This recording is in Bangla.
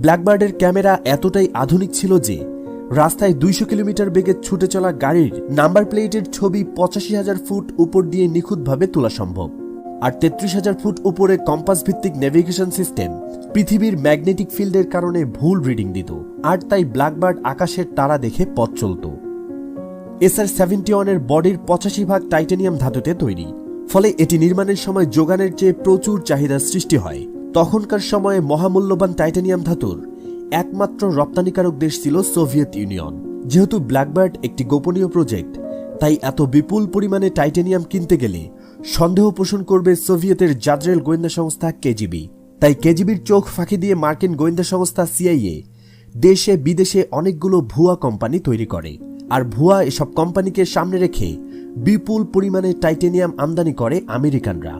ব্ল্যাকবার্ডের ক্যামেরা এতটাই আধুনিক ছিল যে রাস্তায় 200 কিলোমিটার বেগে ছুটে চলা গাড়ির নাম্বার প্লেটের ছবি 85,000 ফুট উপর দিয়ে নিখুঁতভাবে তোলা সম্ভব। আর 33,000 ফুট উপরে কম্পাস ভিত্তিক নেভিগেশন সিস্টেম পৃথিবীর ম্যাগনেটিক ফিল্ডের কারণে ভুল রিডিং দিত, আর তাই ব্ল্যাকবার্ড আকাশের তারা দেখে পথ চলত। SR71 এর বডির 85% টাইটানিয়াম ধাতুতে তৈরি, ফলে এটি নির্মাণের সময় যোগানের চেয়ে প্রচুর চাহিদার সৃষ্টি হয়। তখনকার সময়ে মহামূল্যবান টাইটানিয়াম ধাতুর একমাত্র রপ্তানিকারক দেশ ছিল সোভিয়েত ইউনিয়ন। যেহেতু ব্ল্যাকবার্ড একটি গোপনীয় প্রজেক্ট, তাই এত বিপুল পরিমাণে টাইটানিয়াম কিনতে গেলে সন্দেহ পোষণ করবে সোভিয়েতের জাদ্রেল গোয়েন্দা সংস্থা কেজিবি। তাই কেজিবির চোখ ফাঁকি দিয়ে মার্কিন গোয়েন্দা সংস্থা সিআইএ দেশে বিদেশে অনেকগুলো ভুয়া কোম্পানি তৈরি করে, আর ভুয়া এসব কোম্পানিকে সামনে রেখে বিপুল পরিমাণে টাইটানিয়াম আমদানি করে আমেরিকানরা।